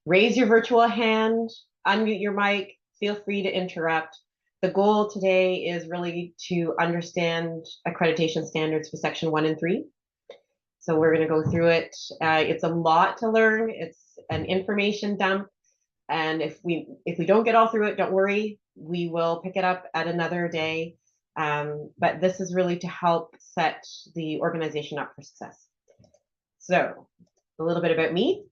Raise your virtual hand, unmute your mic, feel free to interrupt. The goal today is really to understand accreditation standards for section 1 and 3. So we're going to go through it. It's a lot to learn. It's an information dump. And if we don't get all through it, don't worry. We will pick it up at another day. But this is really to help set the organization up for success. So a little bit about me.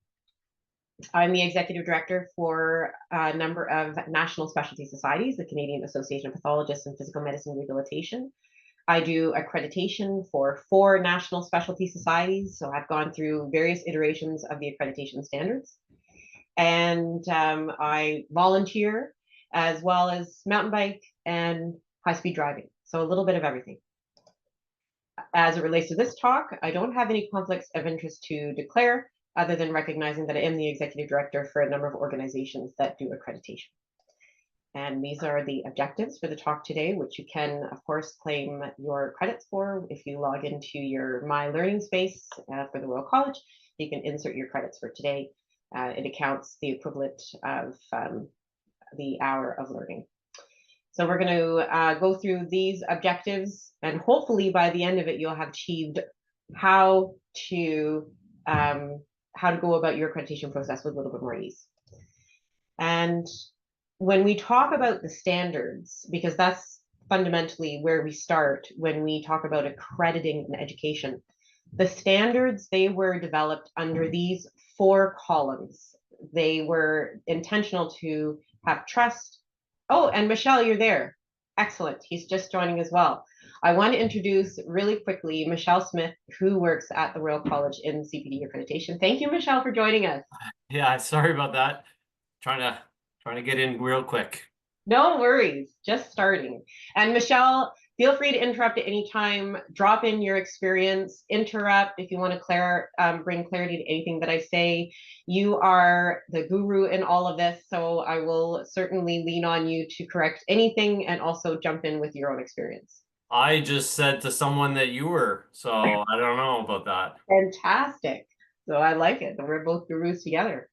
I'm the executive director for a number of national specialty societies, the Canadian Association of Pathologists in Physical Medicine Rehabilitation. I do accreditation for 4 national specialty societies, so I've gone through various iterations of the accreditation standards. And I volunteer as well as mountain bike and high-speed driving, so a little bit of everything. As it relates to this talk, I don't have any conflicts of interest to declare, other than recognizing that I am the executive director for a number of organizations that do accreditation. And these are the objectives for the talk today, which you can, of course, claim your credits for. If you log into your My Learning space for the Royal College, you can insert your credits for today. It accounts the equivalent of the hour of learning. So we're going to go through these objectives, and hopefully by the end of it, you'll have achieved how to go about your accreditation process with a little bit more ease. And when we talk about the standards, because that's fundamentally where we start when we talk about accrediting an education, the standards, they were developed under these 4 columns. They were intentional to have trust. Oh, and Michelle, you're there. Excellent. He's just joining as well. I want to introduce really quickly Michelle Smith, who works at the Royal College in CPD accreditation. Thank you, Michelle, for joining us. Yeah, sorry about that. Trying to get in real quick. No worries, just starting. And Michelle, feel free to interrupt at any time. Drop in your experience, interrupt if you want to bring clarity to anything that I say. You are the guru in all of this, so I will certainly lean on you to correct anything and also jump in with your own experience. I just said to someone that you were, so I don't know about that. Fantastic. So I like it. We're both gurus together.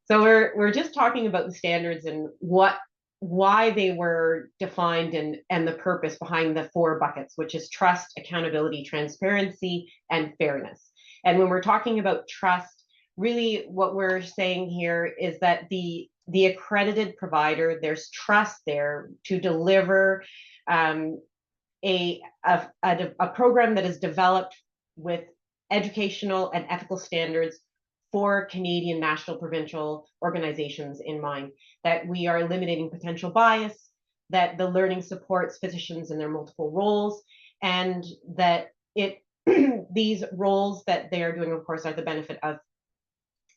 So we're just talking about the standards and why they were defined and the purpose behind the 4 buckets, which is trust, accountability, transparency, and fairness. And when we're talking about trust, really what we're saying here is that the accredited provider, there's trust there to deliver a program that is developed with educational and ethical standards for Canadian national provincial organizations in mind, that we are eliminating potential bias, that the learning supports physicians in their multiple roles, and that these roles that they are doing, of course, are the benefit of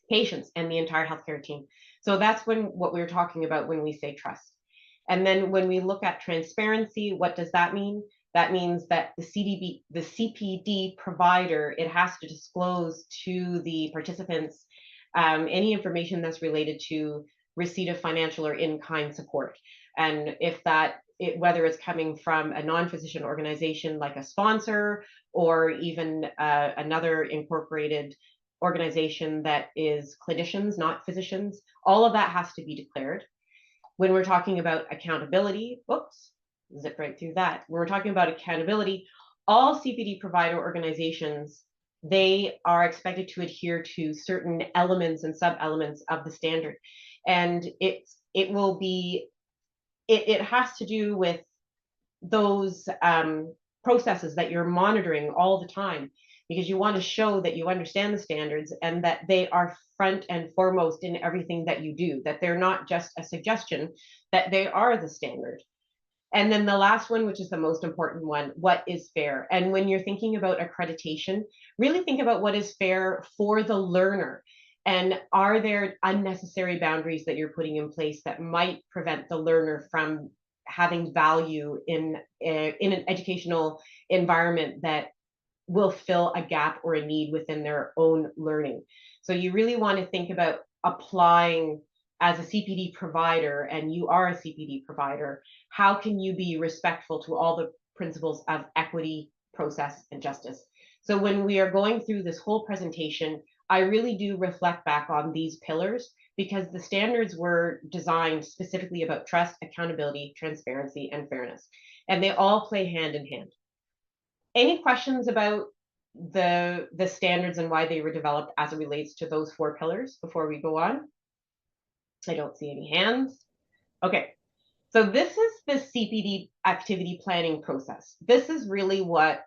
patients and the entire healthcare team. So that's what we're talking about when we say trust. And then when we look at transparency, what does that mean? That means that the CPD provider, it has to disclose to the participants any information that's related to receipt of financial or in-kind support. And whether it's coming from a non-physician organization like a sponsor or even another incorporated organization that is clinicians, not physicians, all of that has to be declared. When we're talking about accountability, whoops, zip right through that. When we're talking about accountability, all CPD provider organizations, they are expected to adhere to certain elements and sub-elements of the standard. And it has to do with those processes that you're monitoring all the time, because you want to show that you understand the standards and that they are front and foremost in everything that you do, that they're not just a suggestion, that they are the standard. And then the last one, which is the most important one, what is fair? And when you're thinking about accreditation, really think about what is fair for the learner. And are there unnecessary boundaries that you're putting in place that might prevent the learner from having value in an educational environment that will fill a gap or a need within their own learning? So you really want to think about applying as a CPD provider, and you are a CPD provider, how can you be respectful to all the principles of equity, process, and justice? So when we are going through this whole presentation, I really do reflect back on these pillars because the standards were designed specifically about trust, accountability, transparency, and fairness. And they all play hand in hand. Any questions about the standards and why they were developed as it relates to those 4 pillars before we go on? I don't see any hands. Okay, so this is the CPD activity planning process. This is really what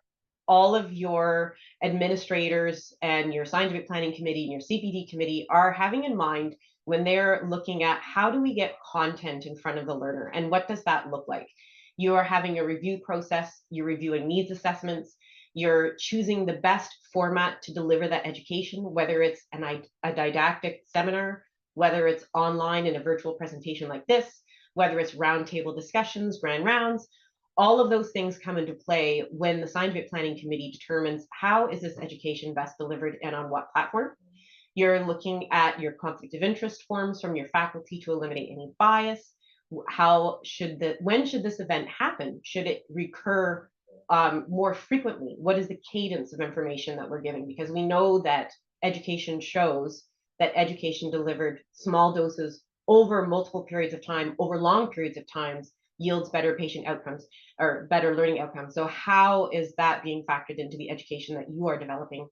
all of your administrators and your scientific planning committee and your CPD committee are having in mind when they're looking at how do we get content in front of the learner and what does that look like. You are having a review process, you're reviewing needs assessments, you're choosing the best format to deliver that education, whether it's a didactic seminar, whether it's online in a virtual presentation like this, whether it's roundtable discussions, grand rounds. All of those things come into play when the scientific planning committee determines how is this education best delivered and on what platform. You're looking at your conflict of interest forms from your faculty to eliminate any bias. When should this event happen? Should it recur more frequently? What is the cadence of information that we're giving? Because we know that education shows that education delivered small doses over multiple periods of time, over long periods of times, yields better patient outcomes or better learning outcomes. So how is that being factored into the education that you are developing?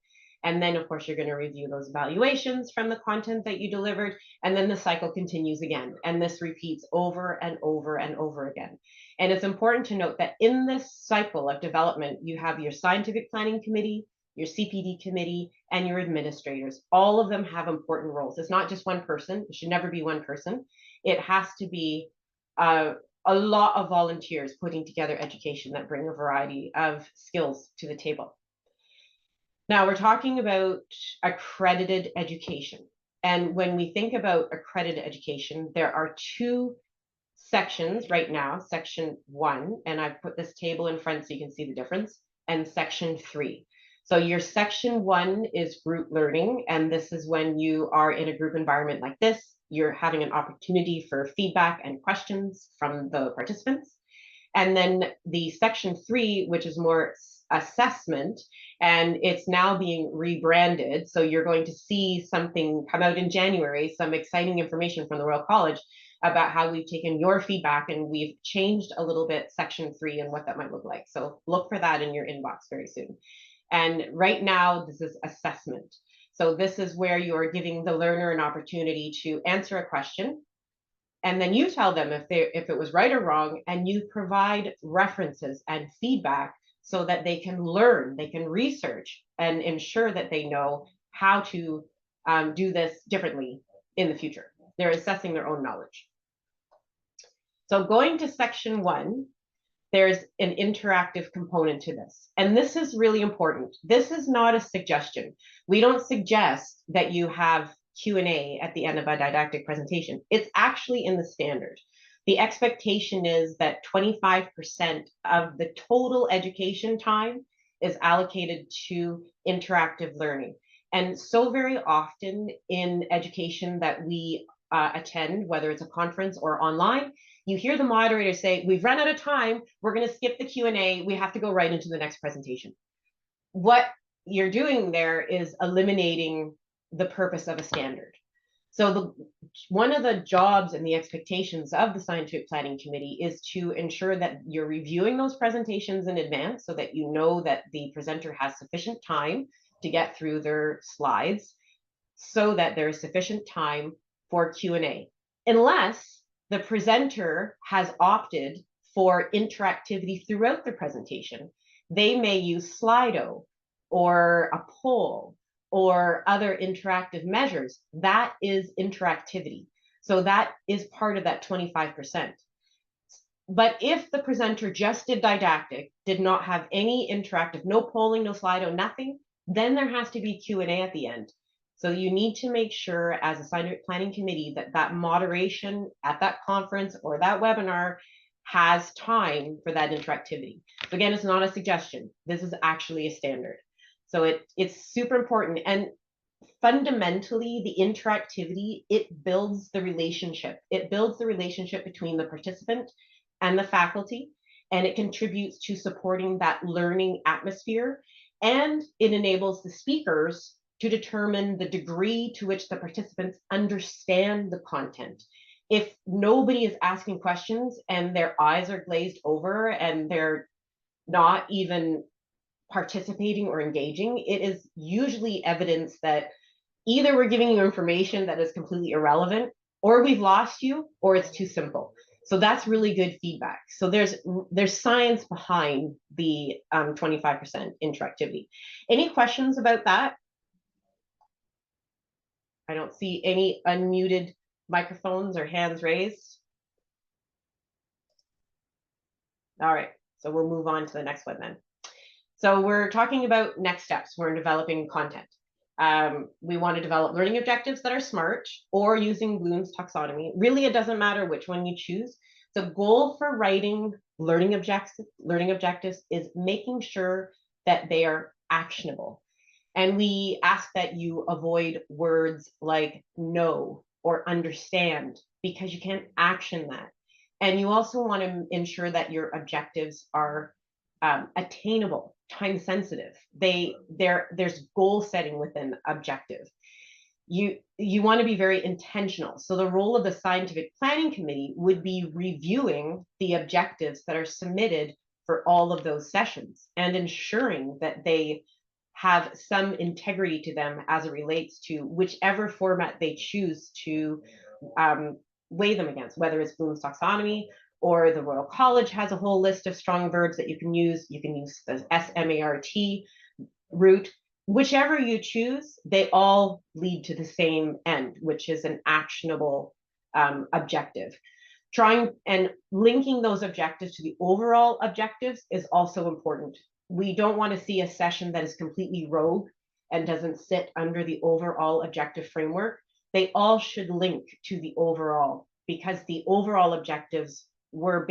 And then, of course, you're going to review those evaluations from the content that you delivered. And then the cycle continues again. And this repeats over and over and over again. And it's important to note that in this cycle of development, you have your scientific planning committee, your CPD committee, and your administrators. All of them have important roles. It's not just one person. It should never be one person. It has to be a lot of volunteers putting together education that bring a variety of skills to the table. Now we're talking about accredited education. And when we think about accredited education, there are 2 sections right now, section 1, and I've put this table in front so you can see the difference, and section 3. So your section 1 is group learning, and this is when you are in a group environment like this, you're having an opportunity for feedback and questions from the participants. And then the section 3, which is more assessment, and it's now being rebranded. So you're going to see something come out in January, some exciting information from the Royal College about how we've taken your feedback and we've changed a little bit section 3 and what that might look like. So look for that in your inbox very soon. And right now, this is assessment. So this is where you're giving the learner an opportunity to answer a question. And then you tell them if it was right or wrong, and you provide references and feedback so that they can learn, they can research and ensure that they know how to do this differently in the future. They're assessing their own knowledge. So going to section 1, there's an interactive component to this. And this is really important. This is not a suggestion. We don't suggest that you have Q&A at the end of a didactic presentation. It's actually in the standard. The expectation is that 25% of the total education time is allocated to interactive learning. And so very often in education that we attend, whether it's a conference or online, you hear the moderator say, we've run out of time, we're going to skip the Q&A, we have to go right into the next presentation. What you're doing there is eliminating the purpose of a standard. So one of the jobs and the expectations of the scientific planning committee is to ensure that you're reviewing those presentations in advance so that you know that the presenter has sufficient time to get through their slides so that there is sufficient time for Q&A, unless the presenter has opted for interactivity throughout the presentation. They may use Slido or a poll or other interactive measures. That is interactivity. So that is part of that 25%. But if the presenter just did didactic, did not have any interactive, no polling, no Slido, nothing, then there has to be Q&A at the end. So you need to make sure as a scientific planning committee that that moderation at that conference or that webinar has time for that interactivity. So again, it's not a suggestion. This is actually a standard. So it's super important. And fundamentally, the interactivity, it builds the relationship. It builds the relationship between the participant and the faculty, and it contributes to supporting that learning atmosphere. And it enables the speakers to determine the degree to which the participants understand the content. If nobody is asking questions and their eyes are glazed over and they're not even participating or engaging, it is usually evidence that either we're giving you information that is completely irrelevant, or we've lost you, or it's too simple. So that's really good feedback. So there's science behind the 25% interactivity. Any questions about that? I don't see any unmuted microphones or hands raised. All right, so we'll move on to the next one then. So we're talking about next steps. We're developing content. We want to develop learning objectives that are SMART or using Bloom's taxonomy. Really, it doesn't matter which one you choose. The goal for writing learning objectives is making sure that they are actionable. And we ask that you avoid words like know or understand, because you can't action that. And you also want to ensure that your objectives are attainable, time sensitive. There's goal setting within objective. You want to be very intentional. So the role of the scientific planning committee would be reviewing the objectives that are submitted for all of those sessions and ensuring that they have some integrity to them as it relates to whichever format they choose to weigh them against, whether it's Bloom's taxonomy or the Royal College has a whole list of strong verbs that you can use. You can use the SMART route. Whichever you choose, they all lead to the same end, which is an actionable objective. Trying and linking those objectives to the overall objectives is also important. We don't want to see a session that is completely rogue and doesn't sit under the overall objective framework. They all should link to the overall, because the overall objectives were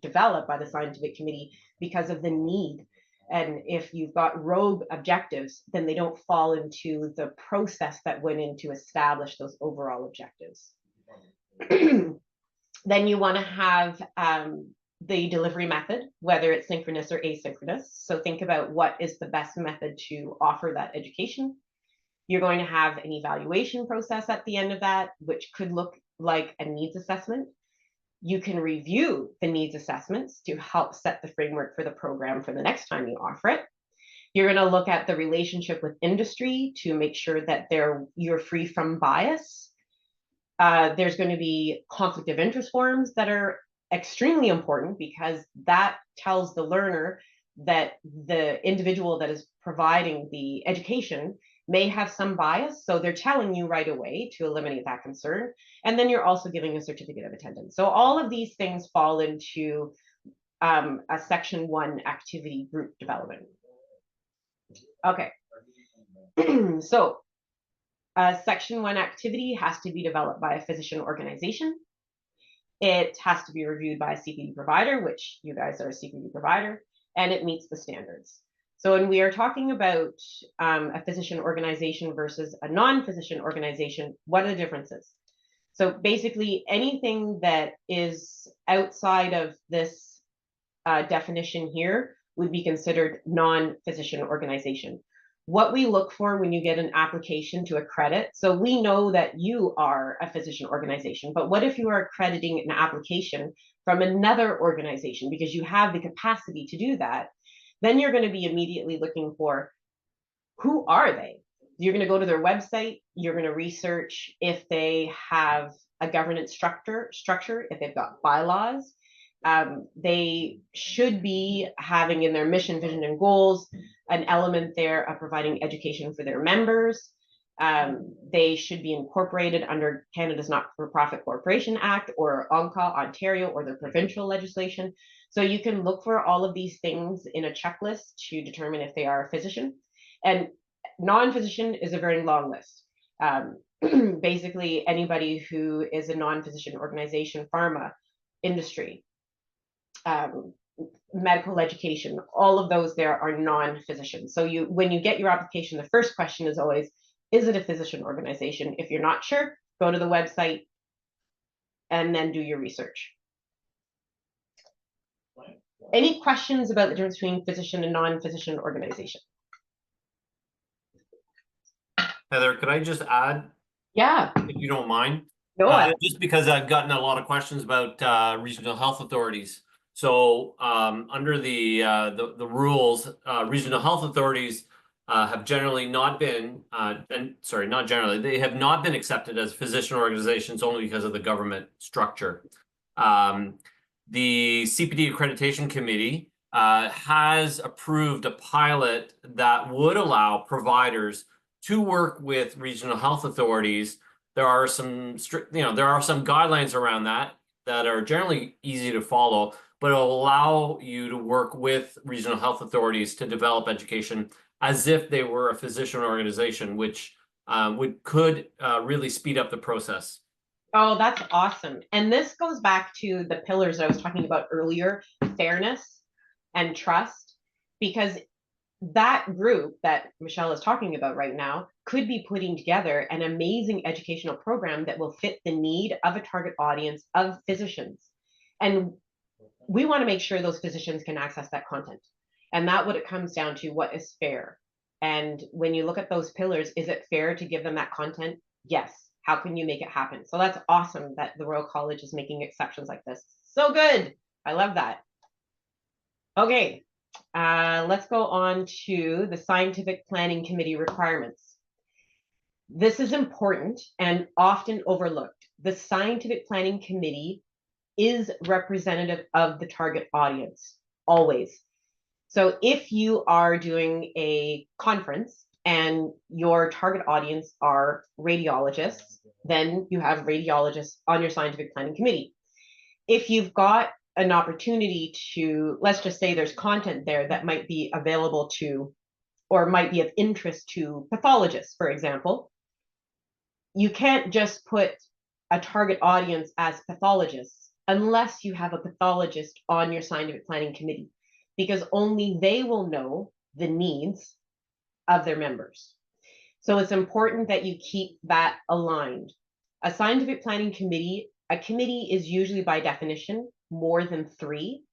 developed by the scientific committee because of the need. And if you've got rogue objectives, then they don't fall into the process that went in to establish those overall objectives. Then you want to have the delivery method, whether it's synchronous or asynchronous. So think about what is the best method to offer that education. You're going to have an evaluation process at the end of that, which could look like a needs assessment. You can review the needs assessments to help set the framework for the program for the next time you offer it. You're going to look at the relationship with industry to make sure that you're free from bias. There's going to be conflict of interest forms that are extremely important, because that tells the learner that the individual that is providing the education may have some bias. So they're telling you right away to eliminate that concern. And then you're also giving a certificate of attendance. So all of these things fall into a section 1 activity group development. Okay. So section 1 activity has to be developed by a physician organization. It has to be reviewed by a CPD provider, which you guys are a CPD provider, and it meets the standards. So when we are talking about a physician organization versus a non-physician organization, what are the differences? So basically anything that is outside of this definition here would be considered non-physician organization. What we look for when you get an application to accredit, so we know that you are a physician organization, but what if you are accrediting an application from another organization because you have the capacity to do that? Then you're going to be immediately looking for, who are they? You're going to go to their website. You're going to research if they have a governance structure, if they've got bylaws. They should be having in their mission, vision, and goals an element there of providing education for their members. They should be incorporated under Canada's Not-for-Profit Corporation Act or ONCA, Ontario, or the provincial legislation. So you can look for all of these things in a checklist to determine if they are a physician. And non-physician is a very long list. Basically, anybody who is a non-physician organization, pharma, industry, medical education, all of those there are non-physicians. So when you get your application, the first question is always, is it a physician organization? If you're not sure, go to the website and then do your research. Any questions about the difference between physician and non-physician organization? Heather, could I just add, Yeah, if you don't mind? no, Just because I've gotten a lot of questions about regional health authorities. So under the rules, regional health authorities have generally not been, and sorry, not generally, they have not been accepted as physician organizations only because of the government structure. Um, the CPD Accreditation Committee has approved a pilot that would allow providers to work with regional health authorities. There are some strict, there are some guidelines around that are generally easy to follow, but it'll allow you to work with regional health authorities to develop education as if they were a physician organization, which could really speed up the process. oh, that's awesome. And this goes back to the pillars that I was talking about earlier, fairness and trust, because that group that Michelle is talking about right now could be putting together an amazing educational program that will fit the need of a target audience of physicians. And we want to make sure those physicians can access that content. And that what it comes down to, what is fair. And when you look at those pillars, is it fair to give them that content? Yes. How can you make it happen? So that's awesome that the Royal College is making exceptions like this. So good. I love that. Okay, let's go on to the Scientific Planning Committee requirements. This is important and often overlooked. The Scientific Planning Committee is representative of the target audience, always. So if you are doing a conference and your target audience are radiologists, then you have radiologists on your Scientific Planning Committee. If you've got an opportunity to, let's just say there's content there that might be available to, or might be of interest to pathologists, for example, you can't just put a target audience as pathologists unless you have a pathologist on your scientific planning committee, because only they will know the needs of their members. So it's important that you keep that aligned. A scientific planning committee, a committee is usually by definition more than 3.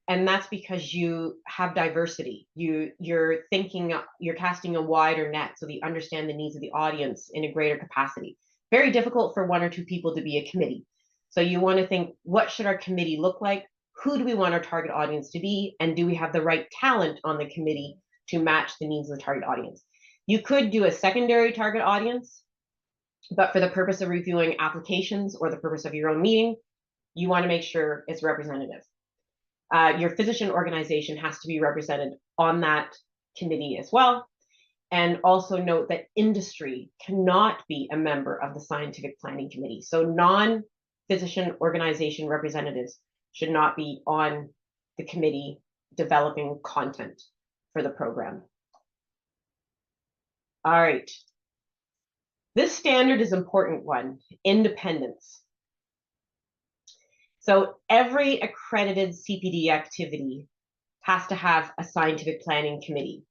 And that's because you have diversity. You're thinking, you're casting a wider net so that you understand the needs of the audience in a greater capacity. Very difficult for 1 or 2 people to be a committee. So you want to think, what should our committee look like? Who do we want our target audience to be? And do we have the right talent on the committee to match the needs of the target audience? You could do a secondary target audience, but for the purpose of reviewing applications or the purpose of your own meeting, you want to make sure it's representative. Your physician organization has to be represented on that committee as well. And also note that industry cannot be a member of the scientific planning committee. So non-physician organization representatives should not be on the committee developing content for the program. All right. This standard is an important one, independence. So every accredited CPD activity has to have a scientific planning committee.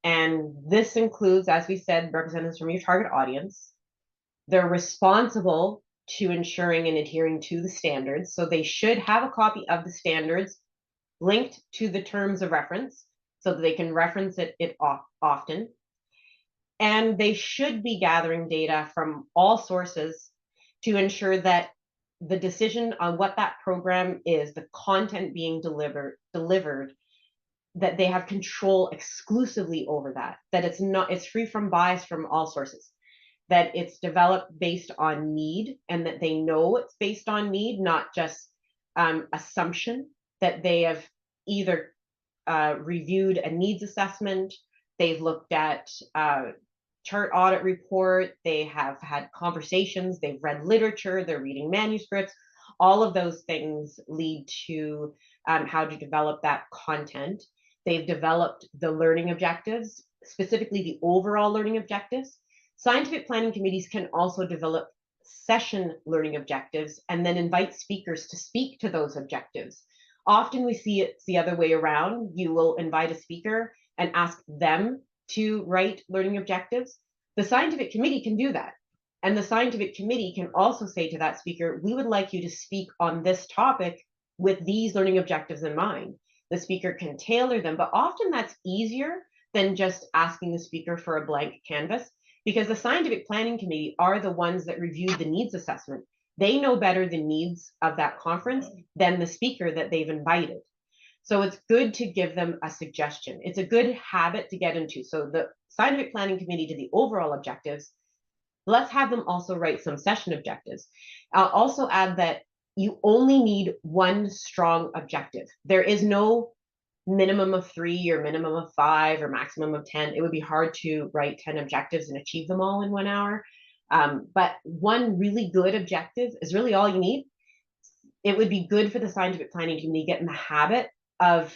And this includes, as we said, representatives from your target audience. They're responsible to ensuring and adhering to the standards. So they should have a copy of the standards linked to the terms of reference so that they can reference it often. And they should be gathering data from all sources to ensure that the decision on what that program is, the content being delivered, that they have control exclusively over that it's free from bias from all sources, that it's developed based on need, and that they know it's based on need, not just assumption, that they have either reviewed a needs assessment, they've looked at chart audit report, they have had conversations, they've read literature, they're reading manuscripts. All of those things lead to how to develop that content. They've developed the learning objectives, specifically the overall learning objectives. Scientific planning committees can also develop session learning objectives and then invite speakers to speak to those objectives. Often we see it's the other way around. You will invite a speaker and ask them to write learning objectives. The scientific committee can do that. And the scientific committee can also say to that speaker, we would like you to speak on this topic with these learning objectives in mind. The speaker can tailor them, but often that's easier than just asking the speaker for a blank canvas, because the scientific planning committee are the ones that reviewed the needs assessment. They know better the needs of that conference than the speaker that they've invited. So it's good to give them a suggestion. It's a good habit to get into. So the scientific planning committee did the overall objectives. Let's have them also write some session objectives. I'll also add that you only need one strong objective. There is no minimum of 3 or minimum of 5 or maximum of 10. It would be hard to write 10 objectives and achieve them all in 1 hour. But one really good objective is really all you need. It would be good for the scientific planning committee to get in the habit of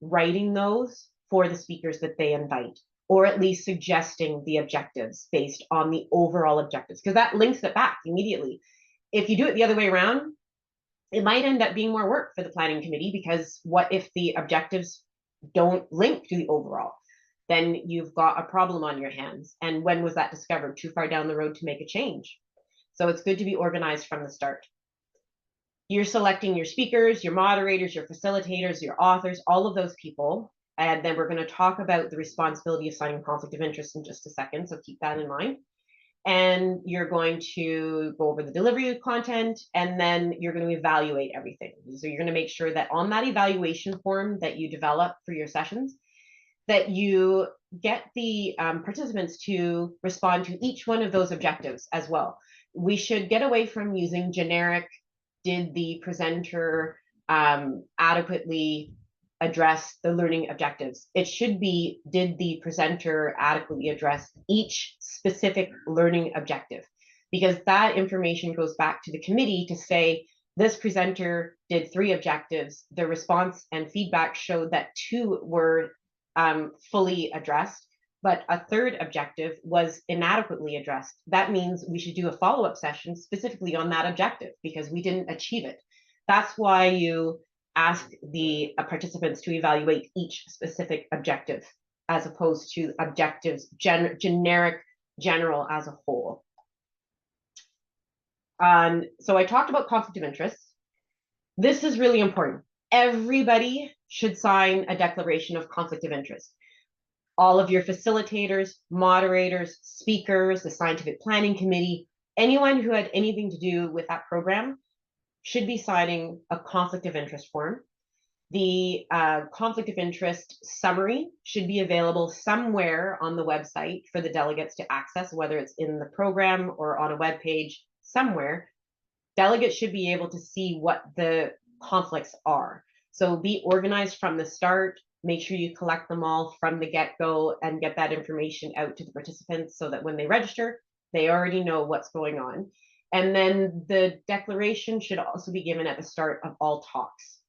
writing those for the speakers that they invite, or at least suggesting the objectives based on the overall objectives, because that links it back immediately. If you do it the other way around, it might end up being more work for the planning committee, because what if the objectives don't link to the overall? Then you've got a problem on your hands. And when was that discovered? Too far down the road to make a change. So it's good to be organized from the start. You're selecting your speakers, your moderators, your facilitators, your authors, all of those people. And then we're going to talk about the responsibility of signing conflict of interest in just a second. So keep that in mind. And you're going to go over the delivery of content, and then you're going to evaluate everything. So you're going to make sure that on that evaluation form that you develop for your sessions, that you get the participants to respond to each one of those objectives as well. We should get away from using generic, did the presenter adequately address the learning objectives? It should be, did the presenter adequately address each specific learning objective? Because that information goes back to the committee to say, this presenter did 3 objectives. The response and feedback showed that 2 were fully addressed, but a 3rd objective was inadequately addressed. That means we should do a follow-up session specifically on that objective because we didn't achieve it. That's why you ask the participants to evaluate each specific objective as opposed to objectives generic, general as a whole. So I talked about conflict of interest. This is really important. Everybody should sign a declaration of conflict of interest. All of your facilitators, moderators, speakers, the scientific planning committee, anyone who had anything to do with that program should be signing a conflict of interest form. The conflict of interest summary should be available somewhere on the website for the delegates to access, whether it's in the program or on a web page somewhere. Delegates should be able to see what the conflicts are. So be organized from the start. Make sure you collect them all from the get-go and get that information out to the participants so that when they register, they already know what's going on. And then the declaration should also be given at the start of all talks.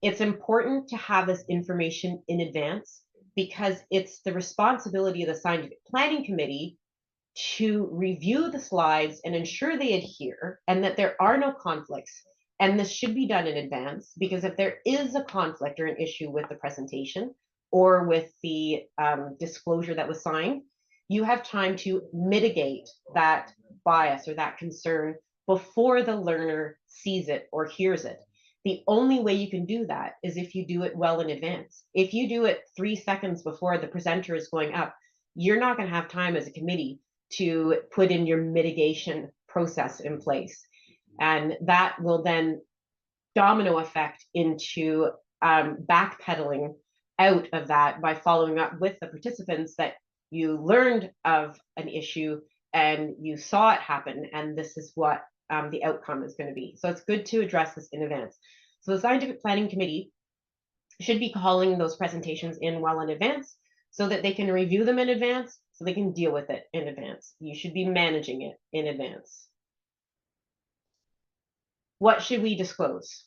It's important to have this information in advance because it's the responsibility of the scientific planning committee to review the slides and ensure they adhere and that there are no conflicts. And this should be done in advance because if there is a conflict or an issue with the presentation or with the disclosure that was signed, you have time to mitigate that bias or that concern before the learner sees it or hears it. The only way you can do that is if you do it well in advance. If you do it 3 seconds before the presenter is going up, you're not going to have time as a committee to put in your mitigation process in place. And that will then domino effect into backpedaling out of that by following up with the participants that you learned of an issue and you saw it happen, and this is what the outcome is going to be. So it's good to address this in advance. So the scientific planning committee should be calling those presentations in well in advance so that they can review them in advance, so they can deal with it in advance. You should be managing it in advance. What should we disclose?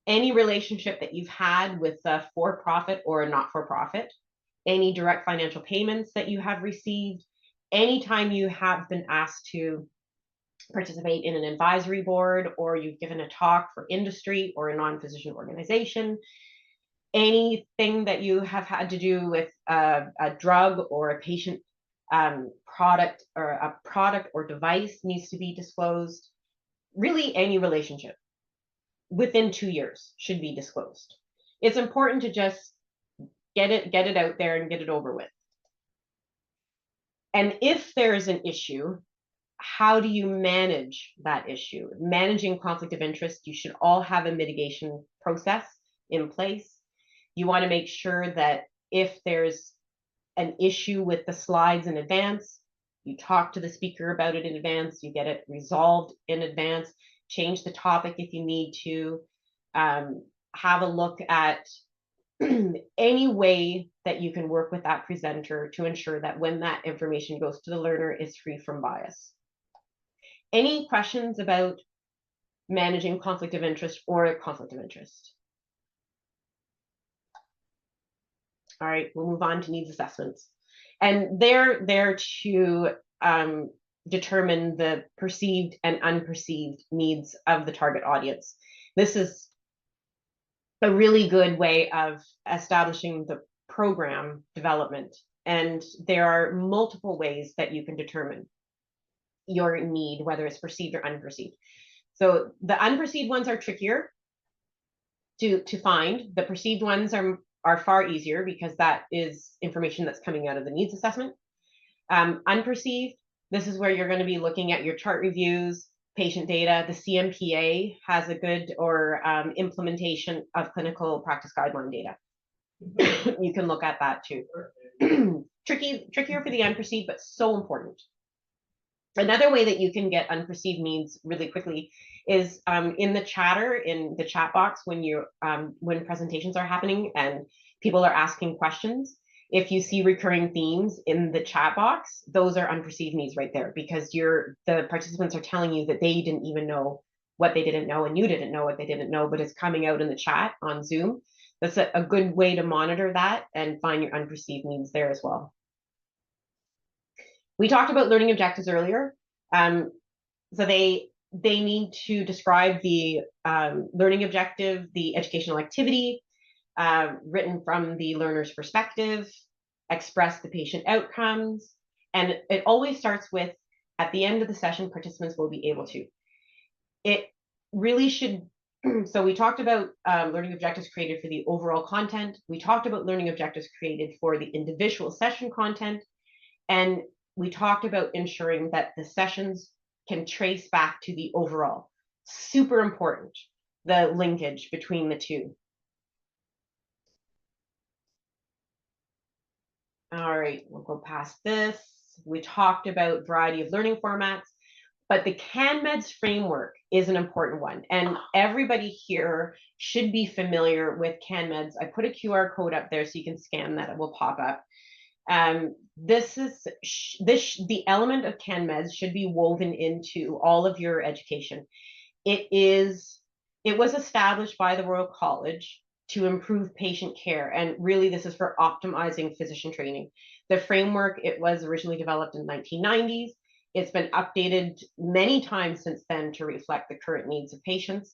Any relationship that you've had with a for-profit or a not-for-profit, any direct financial payments that you have received, anytime you have been asked to participate in an advisory board or you've given a talk for industry or a non-physician organization, anything that you have had to do with a drug or a patient product or device needs to be disclosed. Really, any relationship within 2 years should be disclosed. It's important to just get it out there and get it over with. And if there's an issue, how do you manage that issue? Managing conflict of interest, you should all have a mitigation process in place. You want to make sure that if there's an issue with the slides in advance, you talk to the speaker about it in advance, you get it resolved in advance, change the topic if you need to, have a look at any way that you can work with that presenter to ensure that when that information goes to the learner, it's free from bias. Any questions about managing conflict of interest or conflict of interest? All right, we'll move on to needs assessments. And they're there to determine the perceived and unperceived needs of the target audience. This is a really good way of establishing the program development. And there are multiple ways that you can determine your need, whether it's perceived or unperceived. So the unperceived ones are trickier to find. The perceived ones are far easier because that is information that's coming out of the needs assessment. Unperceived, this is where you're going to be looking at your chart reviews, patient data. The CMPA has a good or implementation of clinical practice guideline data. You can look at that too. Trickier for the unperceived, but so important. Another way that you can get unperceived needs really quickly is in the chatter, in the chat box when presentations are happening and people are asking questions. If you see recurring themes in the chat box, those are unperceived needs right there, because the participants are telling you that they didn't even know what they didn't know, and you didn't know what they didn't know, but it's coming out in the chat on Zoom. That's a good way to monitor that and find your unperceived needs there as well. We talked about learning objectives earlier. So they need to describe the learning objective, the educational activity, written from the learner's perspective, express the patient outcomes, and it always starts with, at the end of the session, participants will be able to. It really should, so we talked about learning objectives created for the overall content. We talked about learning objectives created for the individual session content, and we talked about ensuring that the sessions can trace back to the overall. Super important, the linkage between the two. All right, we'll go past this. We talked about variety of learning formats, but the CanMEDS framework is an important one. And everybody here should be familiar with CanMEDS. I put a QR code up there so you can scan that, it will pop up. The element of CanMEDS should be woven into all of your education. It was established by the Royal College to improve patient care, and really this is for optimizing physician training. The framework, it was originally developed in the 1990s. It's been updated many times since then to reflect the current needs of patients.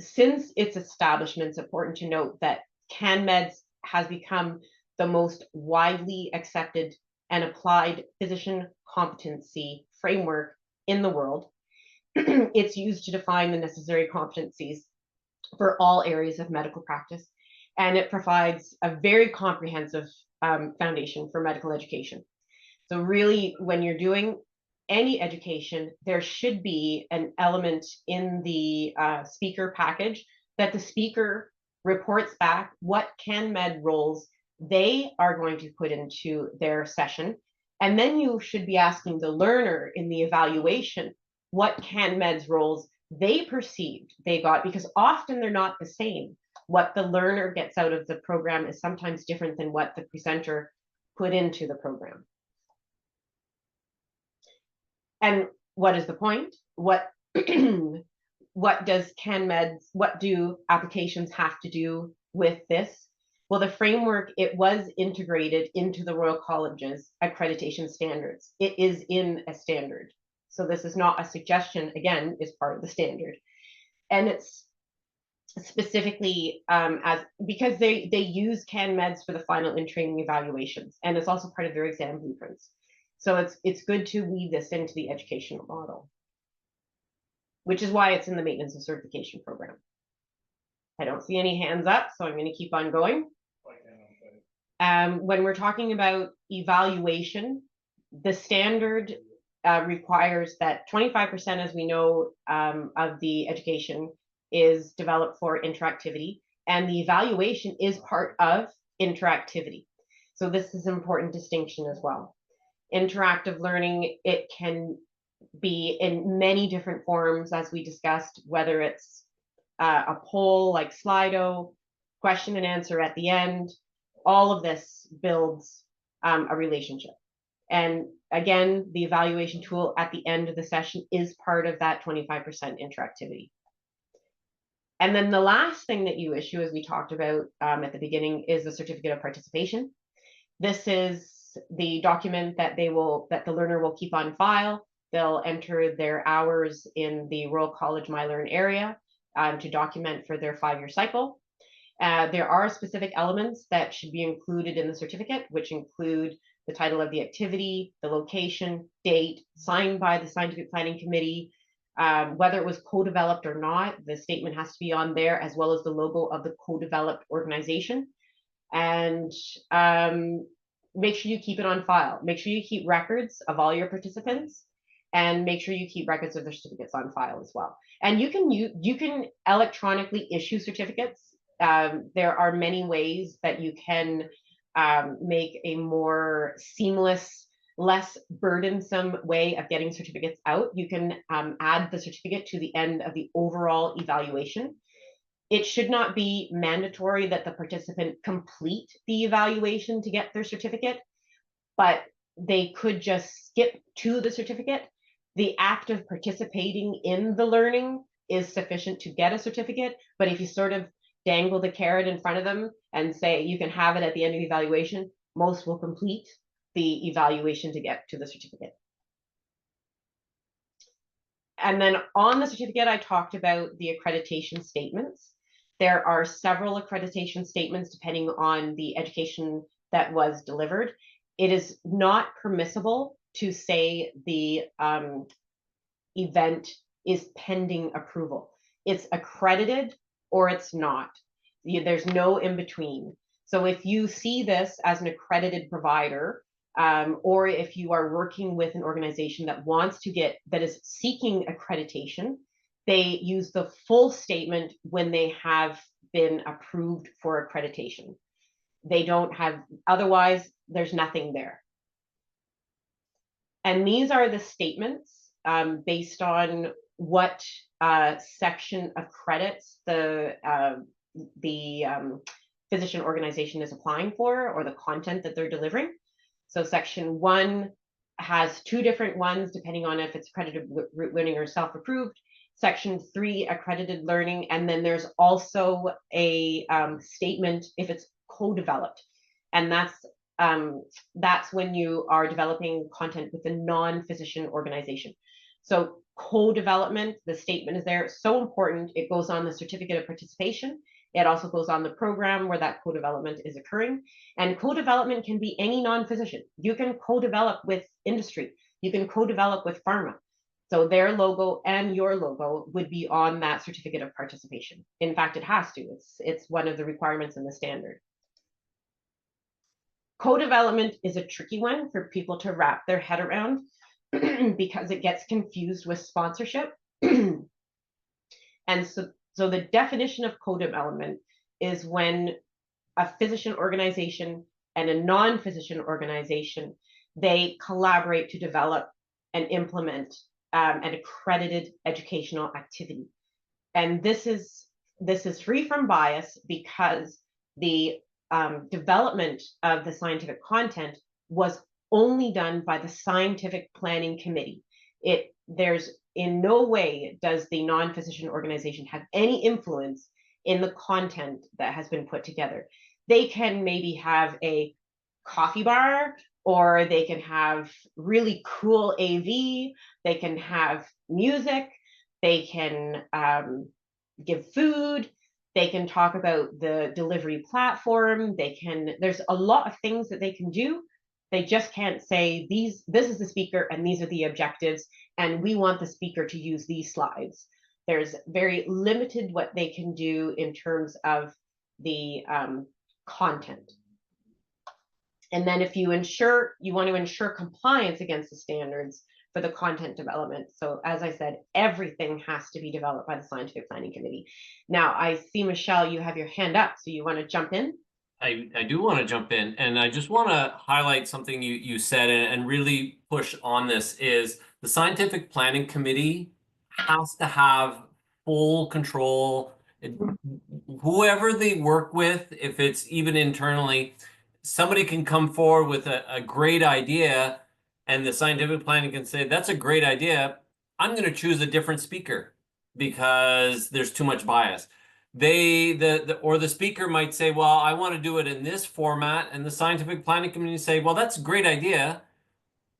Since its establishment, it's important to note that CanMEDS has become the most widely accepted and applied physician competency framework in the world. It's used to define the necessary competencies for all areas of medical practice, and it provides a very comprehensive foundation for medical education. So really, when you're doing any education, there should be an element in the speaker package that the speaker reports back what CanMed roles they are going to put into their session. And then you should be asking the learner in the evaluation what CanMed's roles they perceived they got, because often they're not the same. What the learner gets out of the program is sometimes different than what the presenter put into the program. And what is the point? What does CanMEDS, what do applications have to do with this? Well, the framework, it was integrated into the Royal College's accreditation standards. It is in a standard. So this is not a suggestion, again, is part of the standard. And it's specifically because they use CanMEDS for the final in-training evaluations, and it's also part of their exam blueprints. So it's good to weave this into the educational model, which is why it's in the maintenance and certification program. I don't see any hands up, so I'm going to keep on going. When we're talking about evaluation, the standard requires that 25%, as we know, of the education is developed for interactivity, and the evaluation is part of interactivity. So this is an important distinction as well. Interactive learning, it can be in many different forms, as we discussed, whether it's a poll like Slido, question and answer at the end. All of this builds a relationship. And again, the evaluation tool at the end of the session is part of that 25% interactivity. And then the last thing that you issue, as we talked about at the beginning, is the certificate of participation. This is the document that the learner will keep on file. They'll enter their hours in the Royal College MyLearn area to document for their 5-year cycle. There are specific elements that should be included in the certificate, which include the title of the activity, the location, date, signed by the scientific planning committee, whether it was co-developed or not. The statement has to be on there, as well as the logo of the co-developed organization. And make sure you keep it on file. Make sure you keep records of all your participants, and make sure you keep records of their certificates on file as well. And you can electronically issue certificates. There are many ways that you can make a more seamless, less burdensome way of getting certificates out. You can add the certificate to the end of the overall evaluation. It should not be mandatory that the participant complete the evaluation to get their certificate, but they could just skip to the certificate. The act of participating in the learning is sufficient to get a certificate, but if you sort of dangle the carrot in front of them and say you can have it at the end of the evaluation, most will complete the evaluation to get to the certificate. And then on the certificate, I talked about the accreditation statements. There are several accreditation statements depending on the education that was delivered. It is not permissible to say the event is pending approval. It's accredited or it's not. There's no in between. So if you see this as an accredited provider, or if you are working with an organization that is seeking accreditation, they use the full statement when they have been approved for accreditation. They don't have, otherwise there's nothing there. And these are the statements based on what section of credits the physician organization is applying for, or the content that they're delivering. So section 1 has 2 different ones depending on if it's accredited root learning or self-approved. Section 3, accredited learning, and then there's also a statement if it's co-developed, and that's when you are developing content with a non-physician organization. So co-development, the statement is there, so important. It goes on the certificate of participation. It also goes on the program where that co-development is occurring. And co-development can be any non-physician. You can co-develop with industry. You can co-develop with pharma. So their logo and your logo would be on that certificate of participation. In fact, it has to. It's one of the requirements in the standard. Co-development is a tricky one for people to wrap their head around because it gets confused with sponsorship. And so the definition of co-development is when a physician organization and a non-physician organization, they collaborate to develop and implement an accredited educational activity. And this is free from bias because the development of the scientific content was only done by the scientific planning committee. There's in no way does the non-physician organization have any influence in the content that has been put together. They can maybe have a coffee bar, or they can have really cool AV, they can have music, they can give food, they can talk about the delivery platform, there's a lot of things that they can do. They just can't say this is the speaker and these are the objectives, and we want the speaker to use these slides. There's very limited what they can do in terms of the content. And then if you want to ensure compliance against the standards for the content development. So as I said, everything has to be developed by the Scientific Planning Committee. Now, I see, Michelle, you have your hand up, so you want to jump in? I do want to jump in, and I just want to highlight something you said and really push on this is the Scientific Planning Committee has to have full control. Whoever they work with, if it's even internally, somebody can come forward with a great idea, and the Scientific Planning can say, that's a great idea. I'm going to choose a different speaker because there's too much bias. The speaker might say, well, I want to do it in this format, and the Scientific Planning Committee say, well, that's a great idea,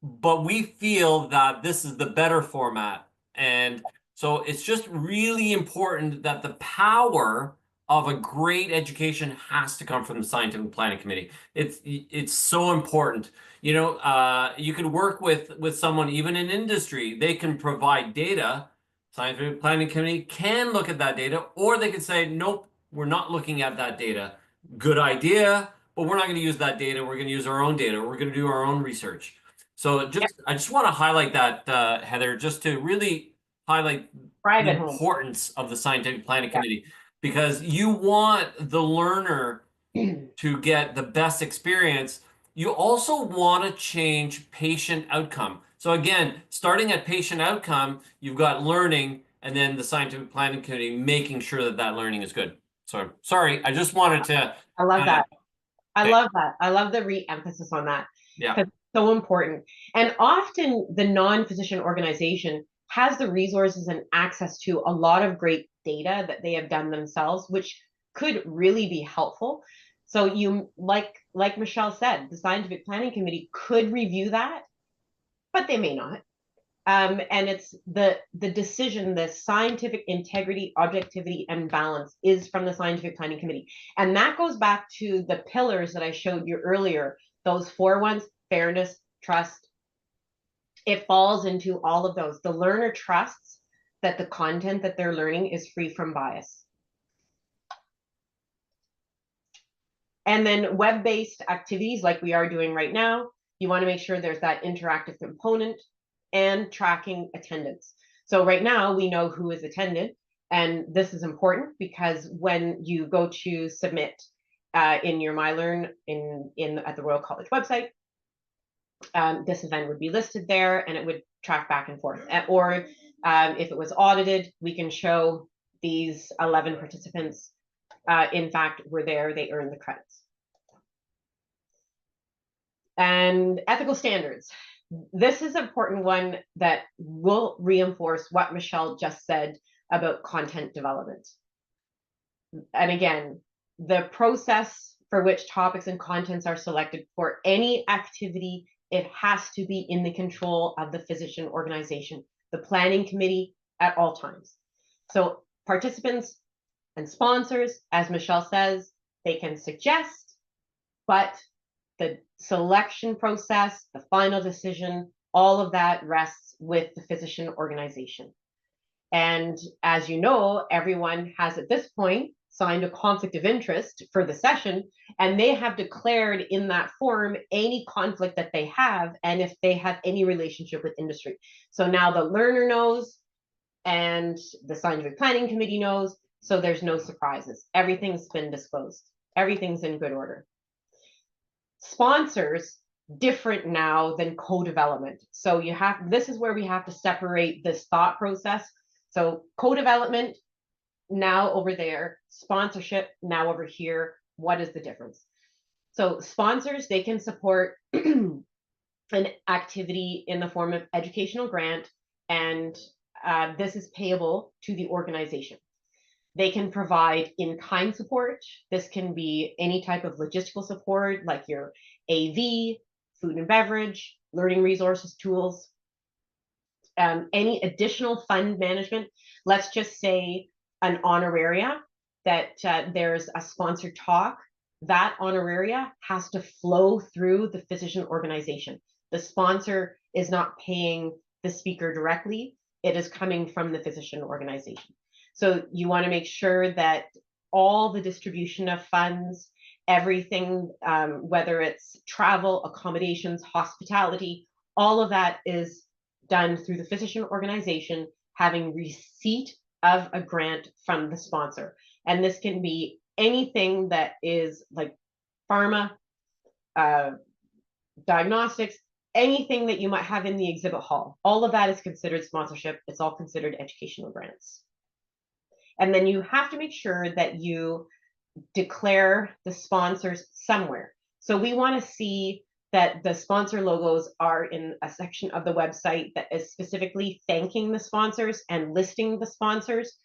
but we feel that this is the better format. And so it's just really important that the power of a great education has to come from the Scientific Planning Committee. It's so important. You know, you can work with someone even in industry. They can provide data. Scientific Planning Committee can look at that data, or they could say, nope, we're not looking at that data. Good idea, but we're not going to use that data. We're going to use our own data. We're going to do our own research. So I just want to highlight that, Heather, just to really highlight the Private home. importance of the Scientific Planning Committee, because you want the learner to get the best experience. You also want to change patient outcome. So again, starting at patient outcome, you've got learning, and then the Scientific Planning Committee making sure that that learning is good. So sorry, I just wanted to. I love that. I Okay. love that. I love the re-emphasis on that. Yeah. Because it's so important. And often the non-physician organization has the resources and access to a lot of great data that they have done themselves, which could really be helpful. So you, like Michelle said, the Scientific Planning Committee could review that, but they may not. And it's the decision, the scientific integrity, objectivity, and balance is from the Scientific Planning Committee. And that goes back to the pillars that I showed you earlier, those 4 ones: fairness, trust. It falls into all of those. The learner trusts that the content that they're learning is free from bias. And then web-based activities like we are doing right now, you want to make sure there's that interactive component and tracking attendance. So right now we know who is attended, and this is important because when you go to submit in your MyLearn at the Royal College website, this event would be listed there and it would track back and forth. Or if it was audited, we can show these 11 participants in fact were there, they earned the credits. And ethical standards. This is an important one that will reinforce what Michelle just said about content development. And again, the process for which topics and contents are selected for any activity, it has to be in the control of the physician organization, the planning committee at all times. So participants and sponsors, as Michelle says, they can suggest, but the selection process, the final decision, all of that rests with the physician organization. And as you know, everyone has at this point signed a conflict of interest for the session, and they have declared in that form any conflict that they have and if they have any relationship with industry. So now the learner knows and the Scientific Planning Committee knows, so there's no surprises. Everything's been disclosed. Everything's in good order. Sponsors, different now than co-development. So this is where we have to separate this thought process. So co-development now over there, sponsorship now over here. What is the difference? So sponsors, they can support an activity in the form of educational grant, and this is payable to the organization. They can provide in-kind support. This can be any type of logistical support, like your AV, food and beverage, learning resources, tools, any additional fund management. Let's just say an honoraria that there's a sponsored talk. That honoraria has to flow through the physician organization. The sponsor is not paying the speaker directly. It is coming from the physician organization. So you want to make sure that all the distribution of funds everything, whether it's travel, accommodations, hospitality, all of that is done through the physician organization having receipt of a grant from the sponsor. And this can be anything that is like pharma, diagnostics, anything that you might have in the exhibit hall. All of that is considered sponsorship. It's all considered educational grants. And then you have to make sure that you declare the sponsors somewhere. So we want to see that the sponsor logos are in a section of the website that is specifically thanking the sponsors and listing the sponsors.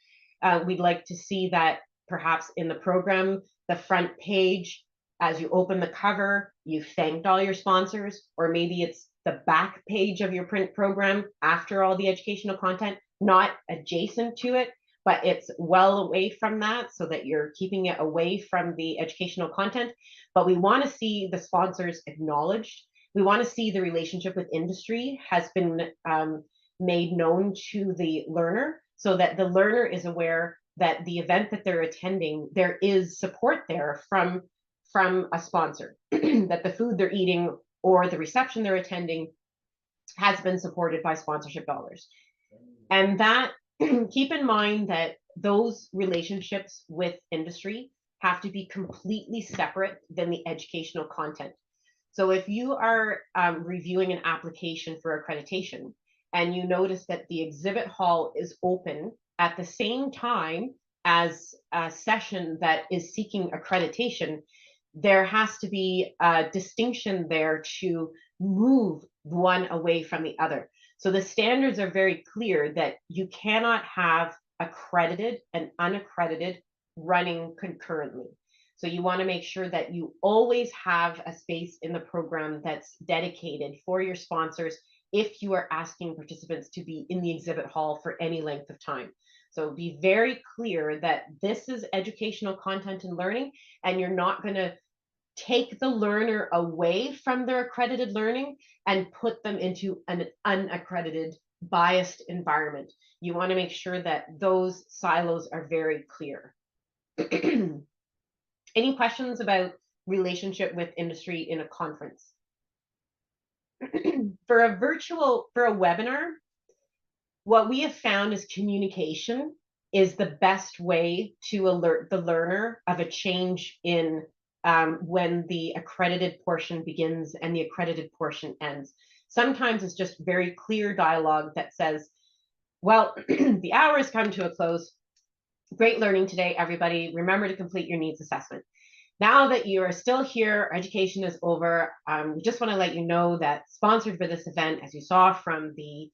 We'd like to see that perhaps in the program, the front page, as you open the cover, you thanked all your sponsors, or maybe it's the back page of your print program after all the educational content, not adjacent to it, but it's well away from that so that you're keeping it away from the educational content. But we want to see the sponsors acknowledged. We want to see the relationship with industry has been made known to the learner so that the learner is aware that the event that they're attending, there is support there from a sponsor, that the food they're eating or the reception they're attending has been supported by sponsorship dollars. And that, keep in mind that those relationships with industry have to be completely separate than the educational content. So if you are reviewing an application for accreditation and you notice that the exhibit hall is open at the same time as a session that is seeking accreditation, there has to be a distinction there to move one away from the other. So the standards are very clear that you cannot have accredited and unaccredited running concurrently. So you want to make sure that you always have a space in the program that's dedicated for your sponsors if you are asking participants to be in the exhibit hall for any length of time. So be very clear that this is educational content and learning, and you're not going to take the learner away from their accredited learning and put them into an unaccredited, biased environment. You want to make sure that those silos are very clear. Any questions about relationship with industry in a conference? For a webinar, what we have found is communication is the best way to alert the learner of a change in when the accredited portion begins and the accredited portion ends. Sometimes it's just very clear dialogue that says, well, the hour has come to a close. Great learning today, everybody. Remember to complete your needs assessment. Now that you are still here, education is over. We just want to let you know that sponsored for this event, as you saw from the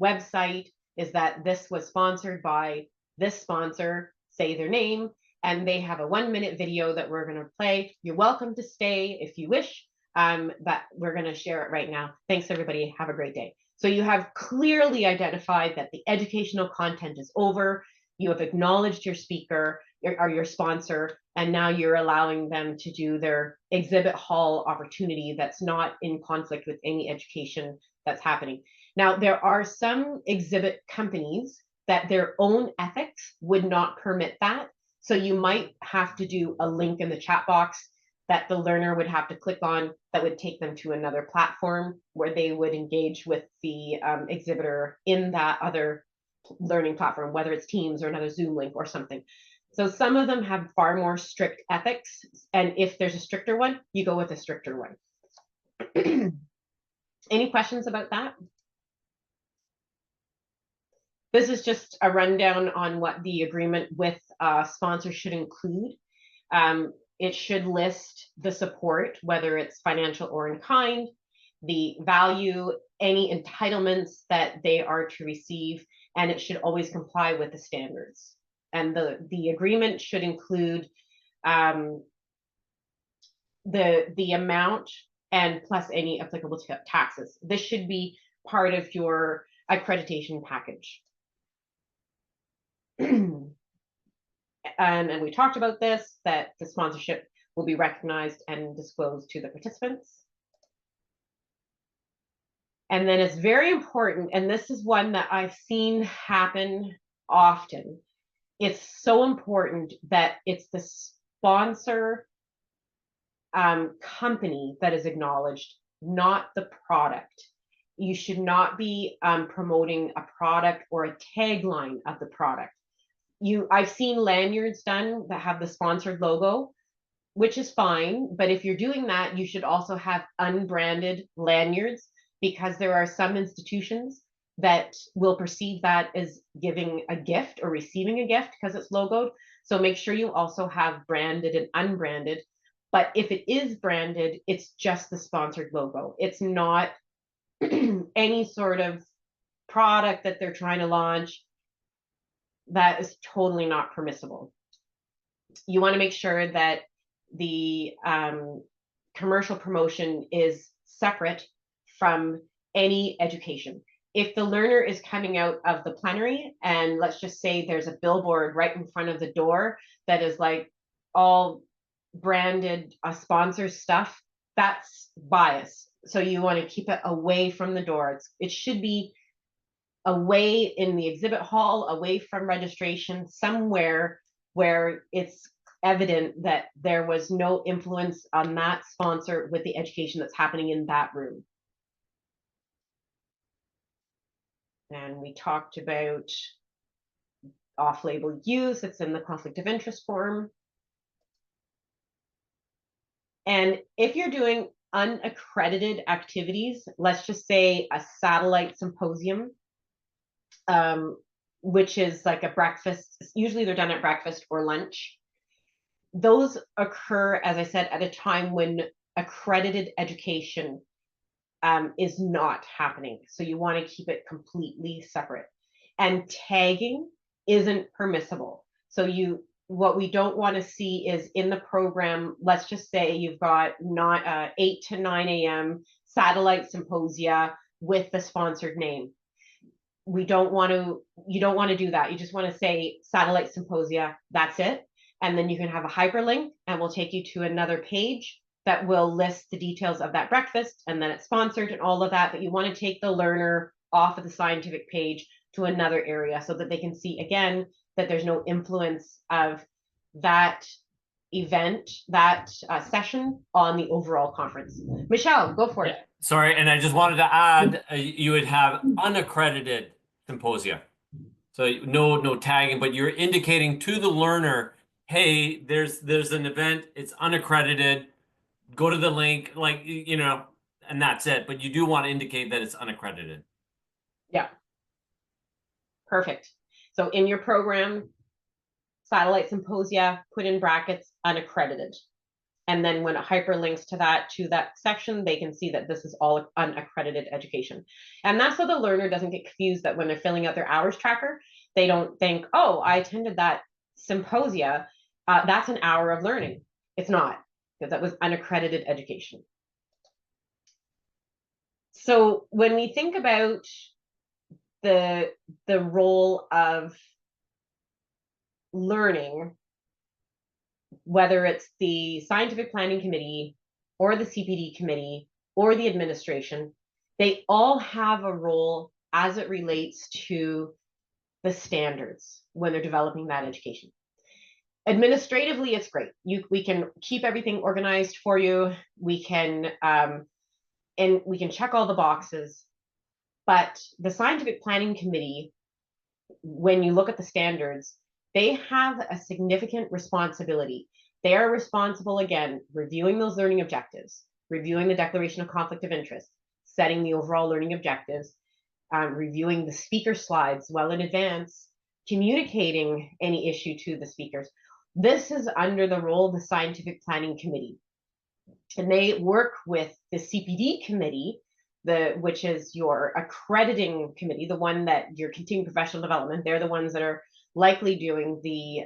website, is that this was sponsored by this sponsor, say their name, and they have a 1-minute video that we're going to play. You're welcome to stay if you wish, but we're going to share it right now. Thanks, everybody. Have a great day. So you have clearly identified that the educational content is over. You have acknowledged your speaker or your sponsor, and now you're allowing them to do their exhibit hall opportunity that's not in conflict with any education that's happening. Now, there are some exhibit companies that their own ethics would not permit that. So you might have to do a link in the chat box that the learner would have to click on that would take them to another platform where they would engage with the exhibitor in that other learning platform, whether it's Teams or another Zoom link or something. So some of them have far more strict ethics. And if there's a stricter one, you go with a stricter one. Any questions about that? This is just a rundown on what the agreement with sponsors should include. It should list the support, whether it's financial or in kind, the value, any entitlements that they are to receive, and it should always comply with the standards. And the agreement should include the amount and plus any applicable taxes. This should be part of your accreditation package. And we talked about this, that the sponsorship will be recognized and disclosed to the participants. And then it's very important, and this is one that I've seen happen often. It's so important that it's the sponsor company that is acknowledged, not the product. You should not be promoting a product or a tagline of the product. I've seen lanyards done that have the sponsored logo, which is fine. But if you're doing that, you should also have unbranded lanyards, because there are some institutions that will perceive that as giving a gift or receiving a gift because it's logoed. So make sure you also have branded and unbranded. But if it is branded, it's just the sponsored logo. It's not any sort of product that they're trying to launch. That is totally not permissible. You want to make sure that the commercial promotion is separate from any education. If the learner is coming out of the plenary, and let's just say there's a billboard right in front of the door that is like all branded sponsor stuff, that's bias. So you want to keep it away from the door. It should be away in the exhibit hall, away from registration, somewhere where it's evident that there was no influence on that sponsor with the education that's happening in that room. And we talked about off-label use. It's in the conflict of interest form. And if you're doing unaccredited activities, let's just say a satellite symposium, which is like a breakfast, usually they're done at breakfast or lunch. Those occur, as I said, at a time when accredited education is not happening. So you want to keep it completely separate. And tagging isn't permissible. So what we don't want to see is in the program, let's just say you've got not 8 to 9 a.m. satellite symposia with the sponsored name. You don't want to do that. You just want to say satellite symposia, that's it. And then you can have a hyperlink and we'll take you to another page that will list the details of that breakfast, and then it's sponsored and all of that. But you want to take the learner off of the scientific page to another area so that they can see again that there's no influence of that event, that session on the overall conference. Michelle, go for it. Sorry, and I just wanted to add, you would have unaccredited symposia. So no tagging, but you're indicating to the learner, hey, there's an event, it's unaccredited, go to the link, like, and that's it. But you do want to indicate that it's unaccredited. Yeah. Perfect. So in your program, satellite symposia, put in brackets, unaccredited. And then when it hyperlinks to that section, they can see that this is all unaccredited education. And that's so the learner doesn't get confused that when they're filling out their hours tracker, they don't think, oh, I attended that symposia. That's an hour of learning. It's not, because that was unaccredited education. So when we think about the role of learning, whether it's the scientific planning committee or the CPD committee or the administration, they all have a role as it relates to the standards when they're developing that education. Administratively, it's great. We can keep everything organized for you. We can check all the boxes. But the scientific planning committee, when you look at the standards, they have a significant responsibility. They are responsible, again, reviewing those learning objectives, reviewing the declaration of conflict of interest, setting the overall learning objectives, reviewing the speaker slides well in advance, communicating any issue to the speakers. This is under the role of the scientific planning committee. And they work with the CPD committee, which is your accrediting committee, the one that your continuing professional development. They're the ones that are likely doing the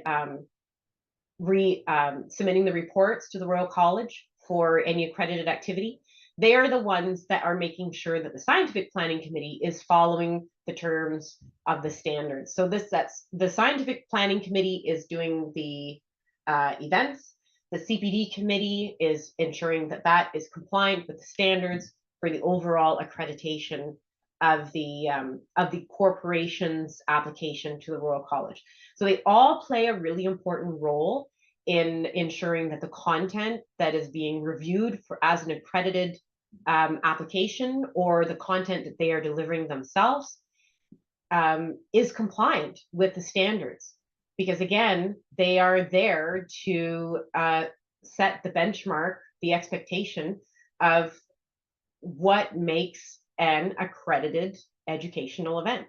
submitting the reports to the Royal College for any accredited activity. They are the ones that are making sure that the scientific planning committee is following the terms of the standards. So that's the scientific planning committee is doing the events. The CPD committee is ensuring that that is compliant with the standards for the overall accreditation of the corporation's application to the Royal College. So they all play a really important role in ensuring that the content that is being reviewed for as an accredited application, or the content that they are delivering themselves, is compliant with the standards. Because again, they are there to set the benchmark, the expectation of what makes an accredited educational event.